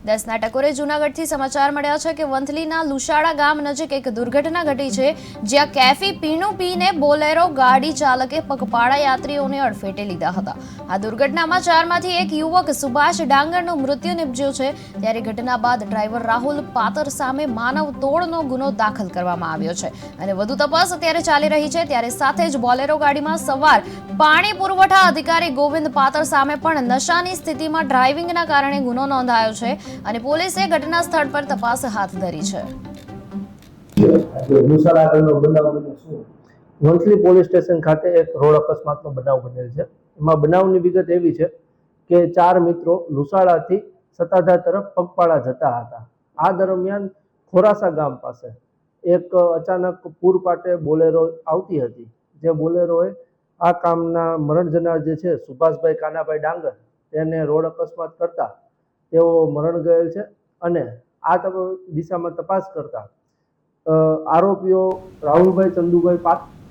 દસના ટકોરે જૂનાગઢથી સમાચાર મળ્યા છે કે વંથલીના લુશાળા ગામ નજીક એક દુર્ઘટના ઘટી છે, જ્યાં કેફી પીણું પીને બોલેરો ગાડી ચાલકે પગપાળા યાત્રીઓને અડફેટે લીધા હતા। આ દુર્ઘટનામાં ચારમાંથી એક યુવક સુભાષ ડાંગરનું મૃત્યુ નિપજ્યું છે। ત્યારે ઘટના બાદ ડ્રાઈવર રાહુલ પાતર સામે માનવ તોડનો ગુનો દાખલ કરવામાં આવ્યો છે અને વધુ તપાસ અત્યારે ચાલી રહી છે। ત્યારે સાથે જ બોલેરો ગાડીમાં સવાર પાણી પુરવઠા અધિકારી ગોવિંદ પાતર સામે પણ નશાની સ્થિતિમાં ડ્રાઇવિંગના કારણે ગુનો નોંધાયો છે અને પોલીસે ઘટના સ્થળ પર તપાસ હાથ ધરી છે। વંથલી પોલીસ સ્ટેશન ખાતે એક રોડ અકસ્માતનો બનાવ બનેલ છે। એમાં બનાવની વિગત એવી છે કે ચાર મિત્રો લુસાડાથી સત્તાધાર તરફ પગપાળા જતા હતા। આ દરમિયાન ખોરાસા ગામ પાસે એક અચાનક પૂરપાટે બોલેરો આવતી હતી, જે બોલેરોએ આ કામના મરણ જનાર જે છે સુભાષભાઈ કાનાભાઈ ડાંગર તેને રોડ અકસ્માત કરતા તેઓ મરણ ગયેલ છે અને આ દિશામાં તપાસ કરતા આરોપીઓ રાહુલભાઈ ચંદુભાઈ